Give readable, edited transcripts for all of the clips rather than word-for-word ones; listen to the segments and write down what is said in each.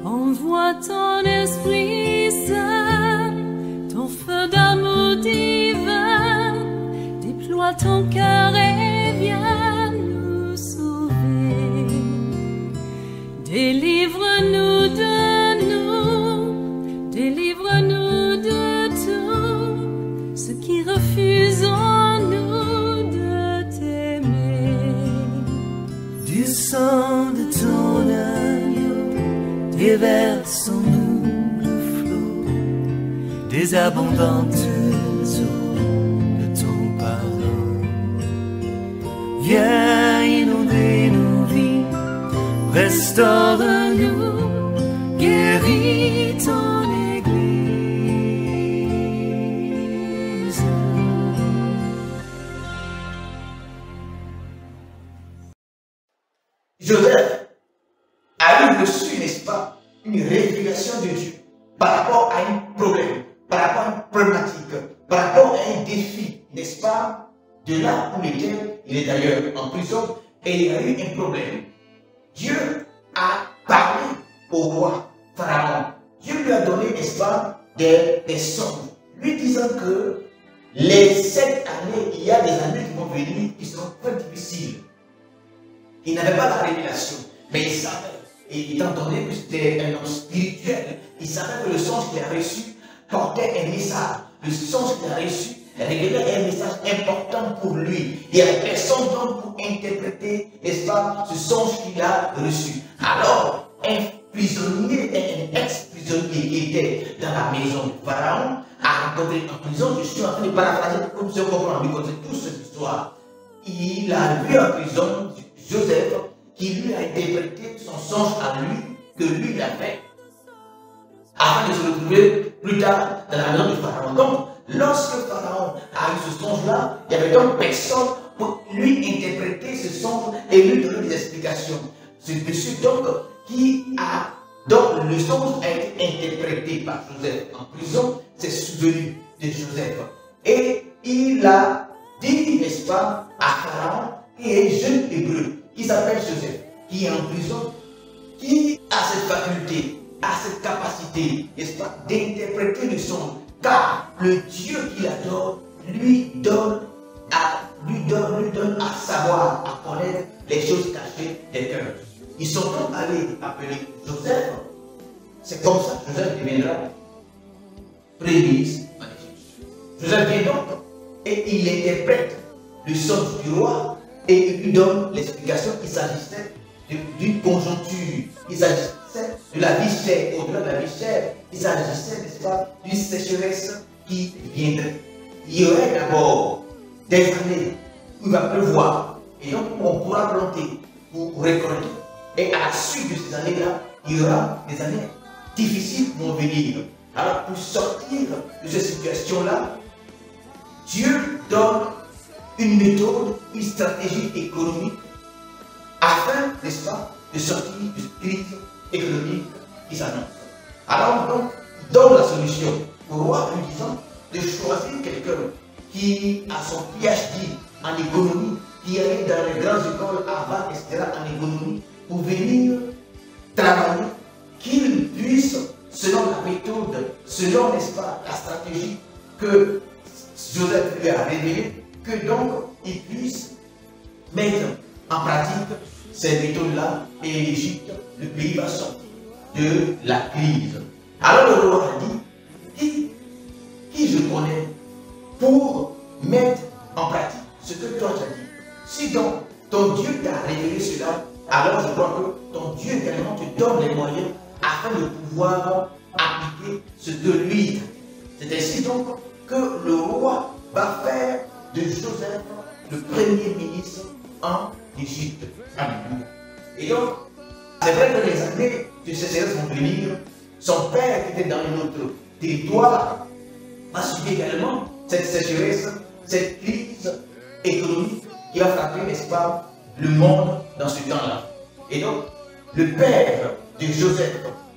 Envoie ton Esprit Saint, ton feu d'amour divin, déploie ton cœur et viens nous sauver. Délivre-nous délivre-nous de tout ce qui refuse en nous de t'aimer. Du sang de ton agneau, déversons-nous le flot des abondantes eaux de ton pardon. Viens inonder nos vies, restaure-nous, guéris ton Église. Joseph a reçu, n'est-ce pas, une révélation de Dieu par rapport à un problème, par rapport à une problématique, par rapport à un défi, n'est-ce pas, de là où il était, il est d'ailleurs en prison, et il y a eu un problème. Dieu a parlé au roi Pharaon. Dieu lui a donné, n'est-ce pas, des songes, lui disant que les 7 années, il y a des années qui vont venir qui seront très difficiles. Il n'avait pas la révélation, mais il savait, et étant donné que c'était un homme spirituel, il savait que le songe qu'il a reçu portait un message. Le songe qu'il a reçu révélait un message important pour lui. Il n'y avait personne d'autre pour interpréter, n'est-ce pas, ce songe qu'il a reçu. Alors, un prisonnier, un ex-prisonnier qui était dans la maison de Pharaon, a rencontré en prison. Je suis en train de paraphraser pour que vous compreniez, vous connaissez toute cette histoire. Il a vu en prison Joseph qui lui a interprété son songe à lui, que lui il a fait, afin de se retrouver plus tard dans la maison de Pharaon. Donc, lorsque Pharaon a eu ce songe-là, il n'y avait donc personne pour lui interpréter ce songe et lui donner des explications. Ce monsieur donc qui a, donc le songe a été interprété par Joseph en prison, s'est souvenu de Joseph. Et il a dit, n'est-ce pas, à Pharaon, qui est jeune hébreu, qui s'appelle Joseph, qui est en prison, qui a cette faculté, a cette capacité, n'est-ce pas, d'interpréter le songe, car le Dieu qu'il adore lui donne à savoir, à connaître les choses cachées des cœurs. Ils sont donc allés appeler Joseph. C'est comme ça que Joseph deviendra premier ministre en Égypte. Joseph vient donc et il interprète le songe du roi et il lui donne l'explication qu'il s'agissait d'une conjoncture, il s'agissait de la vie chère, au-delà de la vie chère, il s'agissait, n'est-ce pas, d'une sécheresse qui viendrait. Il y aurait d'abord des années où il va pleuvoir, et donc on pourra planter pour récolter. Et à la suite de ces années-là, il y aura des années difficiles qui vont venir. Alors pour sortir de cette situation-là, Dieu donne une méthode, une stratégie économique afin, n'est-ce pas, de sortir de cette crise économique qui s'annonce. Alors donc, il donne la solution au roi en lui disant de choisir quelqu'un qui a son PhD en économie, qui est dans les grandes écoles Harvard, etc., en économie, pour venir travailler, qu'il puisse, selon la méthode, selon, n'est-ce pas, la stratégie que Joseph lui a révélée, que donc il puisse mettre en pratique ces méthodes-là et l'Égypte, le pays va sortir de la crise. Alors le roi a dit, qui je connais pour mettre en pratique ce que toi tu as dit. Si donc ton Dieu t'a révélé cela, alors je crois que ton Dieu également te donne les moyens afin de pouvoir appliquer ce que lui. C'est ainsi donc que le roi va faire de Joseph le premier ministre en Égypte. Alléluia. Et donc, c'est vrai que les années de sécheresse vont venir. Son père qui était dans notre territoire va subir également cette sécheresse, cette crise économique qui va frapper, n'est-ce pas, le monde dans ce temps-là. Et donc, le père de Joseph,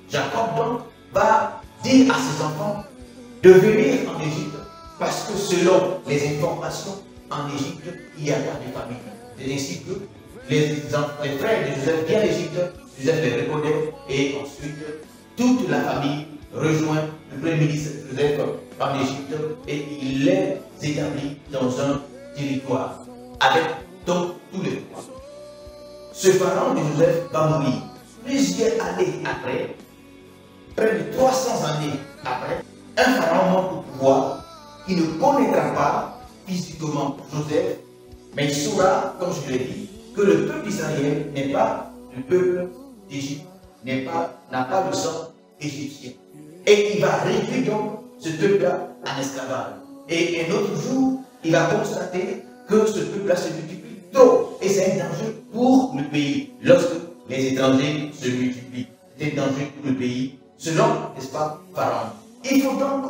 Jacob, donc, va dire à ses enfants de venir en Égypte parce que selon les informations, en Égypte, il y a pas de famille. C'est ainsi que les frères de Joseph viennent en Égypte, Joseph les reconnaît et ensuite toute la famille rejoint le premier ministre Joseph en Égypte et il les établit dans un territoire avec donc tous les rois. Ce pharaon de Joseph va mourir plusieurs années après, près de 300 années après. Un pharaon monte au pouvoir qui ne connaîtra pas physiquement Joseph, mais il saura, comme je l'ai dit, que le peuple d'Israël n'est pas le peuple d'Égypte, n'a pas le sang égyptien. Et il va réduire donc ce peuple-là en esclavage. Et un autre jour, il va constater que ce peuple-là se multiplie trop. Et c'est un danger pour le pays lorsque les étrangers se multiplient. C'est un danger pour le pays, selon, n'est-ce pas, Pharaon. Il faut donc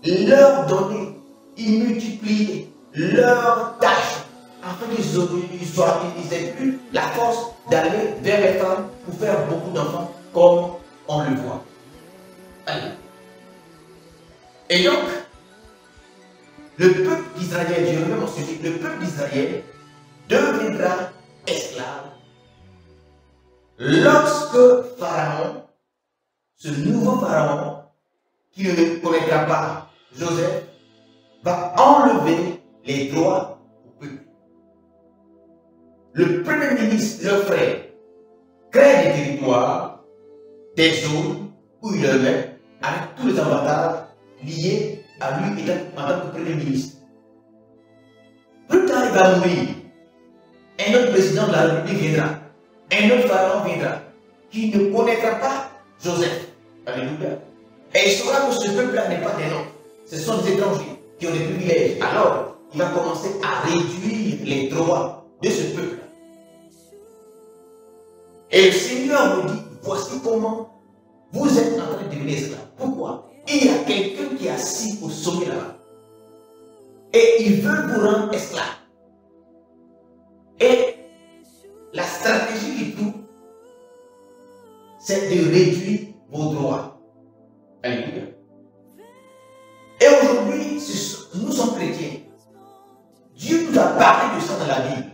leur donner, multiplier leurs tâches, afin qu'ils n'aient plus la force d'aller vers les femmes pour faire beaucoup d'enfants, comme on le voit. Allez. Et donc, le peuple d'Israël, je reviens mon sujet, le peuple d'Israël deviendra esclave lorsque Pharaon, ce nouveau Pharaon, qui ne connaîtra pas Joseph, va enlever les droits au peuple. Le premier ministre, leur frère, crée des territoires, des zones où il le met avec tous les avantages liés à lui en tant que premier ministre. Plus tard, il va mourir. Un autre président de la République viendra. Un autre pharaon viendra qui ne connaîtra pas Joseph. Alléluia. Et il saura que ce peuple-là n'est pas des nôtres. Ce sont des étrangers qui ont des privilèges. Alors, il va commencer à réduire les droits de ce peuple-là. Et le Seigneur nous dit, voici comment vous êtes en train de devenir esclave. Pourquoi? Il y a quelqu'un qui est assis au sommet là-bas. Et il veut vous rendre esclave. Et la stratégie du tout, c'est de réduire vos droits. Alléluia. Et aujourd'hui, nous sommes chrétiens. Dieu nous a parlé de ça dans la Bible.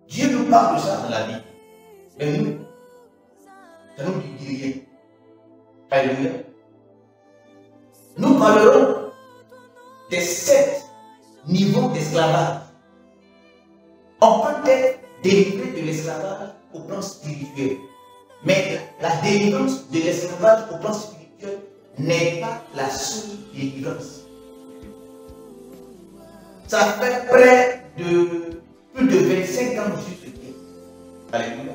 Dieu nous parle de ça dans la Bible. Mais nous, ça nous dit rien. Alléluia. Nous parlerons des 7 niveaux d'esclavage. On peut être délivré de l'esclavage au plan spirituel. Mais la délivrance de l'esclavage au plan spirituel n'est pas la seule délivrance. Ça fait près de plus de 25 ans que je suis chrétien. Alléluia.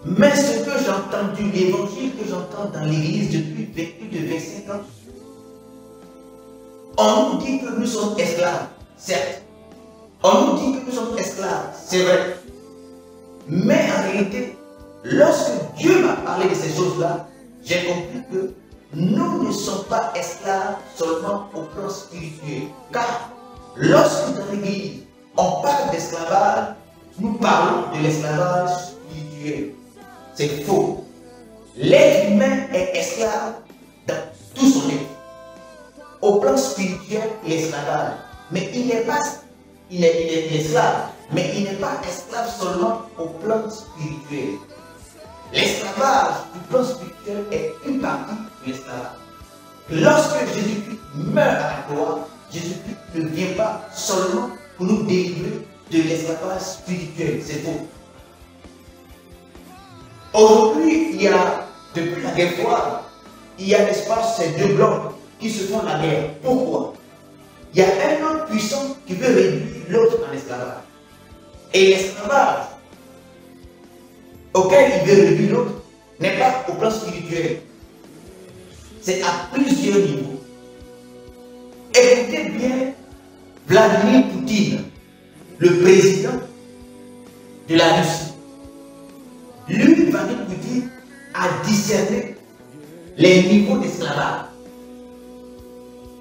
Mais ce que j'ai entendu, l'évangile que j'entends dans l'église depuis plus de 25 ans, on nous dit que nous sommes esclaves, certes. On nous dit que nous sommes esclaves, c'est vrai. Mais en réalité, lorsque Dieu m'a parlé de ces choses-là, j'ai compris que nous ne sommes pas esclaves seulement au plan spirituel. Car lorsque dans l'église, on parle d'esclavage, nous parlons de l'esclavage spirituel. C'est faux. L'être humain est esclave dans tout son être. Au plan spirituel, il est esclavage. Mais il n'est pas, il est esclave. Mais il n'est pas esclave seulement au plan spirituel. L'esclavage du plan spirituel est une partie de l'esclavage. Lorsque Jésus-Christ meurt à la croix, Jésus-Christ ne vient pas seulement pour nous délivrer de l'esclavage spirituel. C'est faux. Aujourd'hui, il y a, depuis la guerre froide, il y a, n'est-ce pas, ces deux blocs qui se font la guerre. Pourquoi? Il y a un autre puissant qui veut réduire l'autre en esclavage. Et l'esclavage auquel il veut réduire l'autre n'est pas au plan spirituel. C'est à plusieurs niveaux. Écoutez bien Vladimir Poutine, le président de la Russie. Lui, Vladimir Poutine, a discerné les niveaux d'esclavage.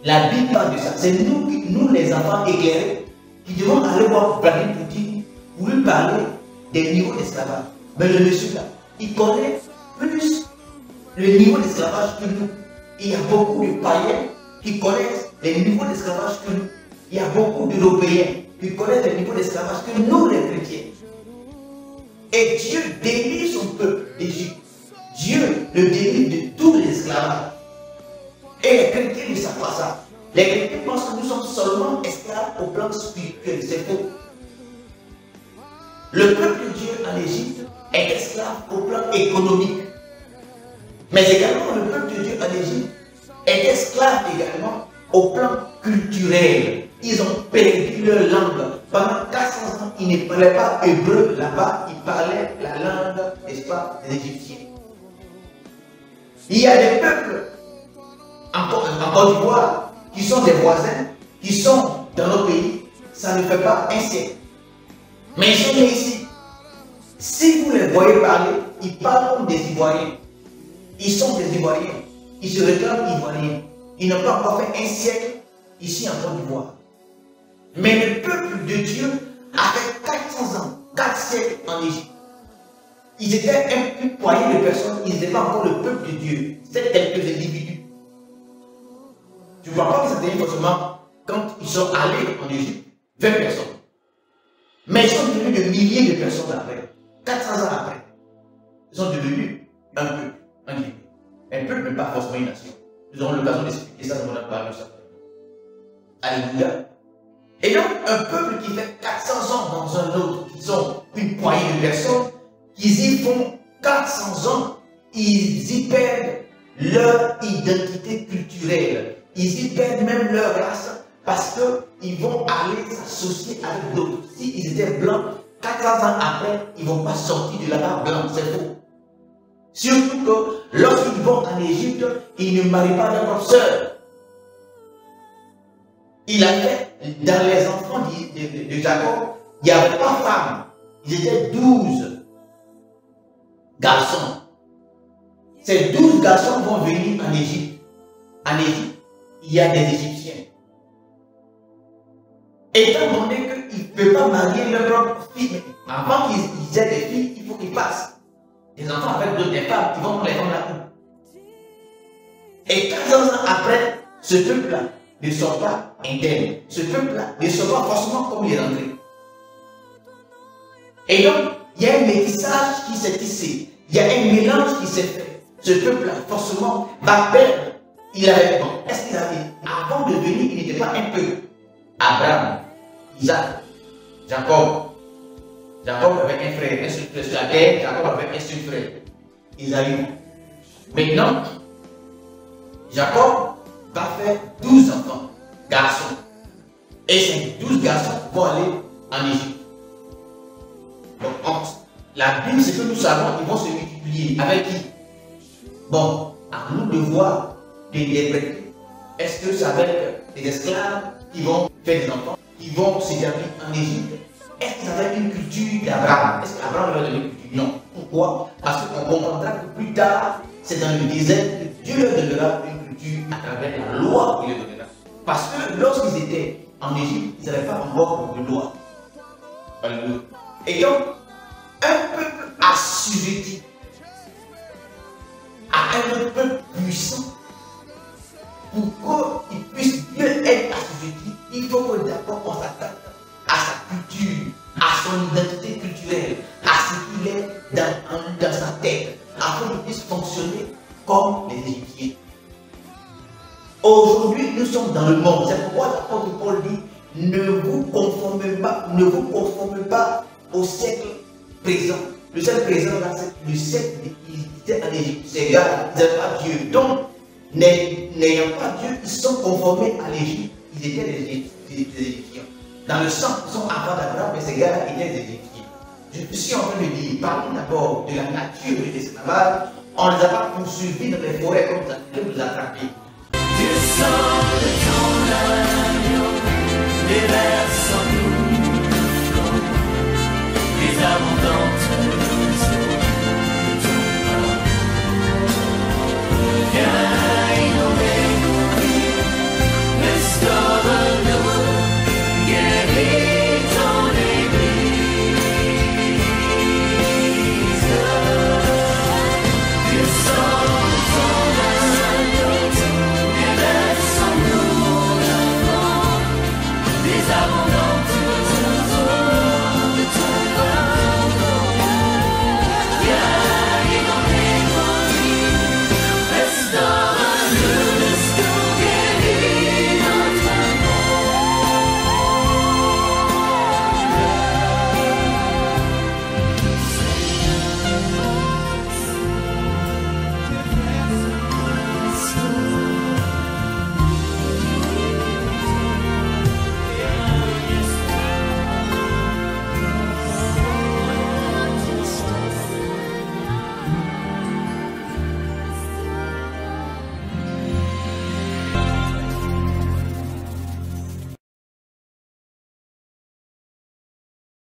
La Bible parle de ça. C'est nous les enfants éclairés, qui devons aller voir Vladimir Poutine pour lui parler des niveaux d'esclavage. Mais le monsieur là, il connaît plus le niveau d'esclavage que nous. Il y a beaucoup de païens qui connaissent les niveaux d'esclavage que nous. Il y a beaucoup d'Européens qui connaissent les niveaux d'esclavage que nous, les chrétiens. Et Dieu délivre son peuple d'Égypte. Dieu le délivre de tout l'esclavage. Et les chrétiens ne savent pas ça. Les chrétiens pensent que nous sommes seulement esclaves au plan spirituel. C'est faux. Le peuple de Dieu en Égypte est esclave au plan économique. Mais également le peuple de Dieu en Égypte est esclave également au plan culturel. Ils ont perdu leur langue. Pendant 400 ans, ils ne parlaient pas hébreu là-bas, ils parlaient la langue, n'est-ce pas, des Égyptiens. Il y a des peuples en Côte d'Ivoire qui sont des voisins, qui sont dans nos pays, ça ne fait pas un siècle. Mais ils sont nés ici. Si vous les voyez parler, ils parlent comme des Ivoiriens. Ils sont des Ivoiriens. Ils se réclament Ivoiriens. Ils n'ont pas encore fait un siècle ici en Côte d'Ivoire. Mais le peuple de Dieu a fait 400 ans, 4 siècles en Égypte. Ils étaient une poignée de personnes, ils n'étaient pas encore le peuple de Dieu. C'était quelques individus. Tu ne vois pas que ça devient forcément quand ils sont allés en Égypte, 20 personnes. Mais ils sont devenus de milliers de personnes après, 400 ans après. Ils sont devenus un peuple, un individu. Un peuple n'est pas forcément une nation. Nous aurons l'occasion d'expliquer ça dans mon parole. Alléluia. Et donc, un peuple qui fait 400 ans dans un autre, qui sont une poignée de personnes, qui y font 400 ans, ils y perdent leur identité culturelle. Ils y perdent même leur race parce qu'ils vont aller s'associer avec d'autres. S'ils étaient blancs, 400 ans après, ils ne vont pas sortir de là-bas blancs, c'est faux. Surtout que lorsqu'ils vont en Égypte, ils ne marient pas leur sœur. Il a fait, dans les enfants de Jacob, il n'y avait pas de femmes. Ils étaient 12 garçons. Ces 12 garçons vont venir en Égypte. En Égypte, il y a des Égyptiens. Étant donné qu'ils ne peuvent pas marier leur propre fille, avant qu'ils aient des filles, il faut qu'ils passent. Des enfants avec d'autres femmes qui vont les vendre la coupe. Et 15 ans après, ce peuple-là ne sort pas indemne. Ce peuple-là ne sort pas forcément comme il est rentré. Et donc, il y a un métissage qui s'est tissé. Il y a un mélange qui s'est fait. Ce peuple-là, forcément, va perdre. Il avait, bon, est-ce qu'il avait, avant de venir, il n'était pas un peuple. Abraham, Isaac, Jacob. Jacob avait un frère, un seul frère sur la terre. Jacob avait un seul frère, Isaïe. Maintenant, Jacob va faire 12 enfants, garçons. Et ces 12 garçons vont aller en Égypte. Donc, la Bible, c'est que nous savons, ils vont se multiplier. Avec qui? Bon, à nous de voir, d'interpréter. Est-ce que c'est avec des esclaves qui vont faire des enfants, qui vont s'établir en Égypte? Est-ce qu'ils avaient une culture d'Abraham? Est-ce qu'Abraham leur donnait une culture? Non. Pourquoi? Parce qu'on comprendra que plus tard, c'est dans le désert que Dieu leur donnera une culture à travers la loi qu'il leur donnera. Parce que lorsqu'ils étaient en Égypte, ils n'avaient pas encore de loi. Et donc, un peuple assujetti à un autre peuple puissant, pour qu'il puisse bien être assujetti, il faut que d'abord on s'attaque à sa culture, à son identité culturelle, à ce qu'il est dans sa tête, afin qu'il puisse fonctionner comme les Égyptiens. Aujourd'hui, nous sommes dans le monde. C'est pourquoi l'apôtre Paul dit, ne vous conformez pas au siècle présent. Le siècle présent, là, c'est le siècle qui était en Égypte. Ces gars, ils n'avaient pas Dieu. Donc, n'ayant pas Dieu, ils sont conformés à l'Égypte. Ils étaient des Égyptiens. Dans le sang, ils sont avant d'Abraham, mais ces gars étaient des Égyptiens. Je suis en train de dire, parlons d'abord de la nature de l'esclavage. On ne les a pas poursuivis dans les forêts comme ça, que nous attraper. Du sang de ton agneau, déverse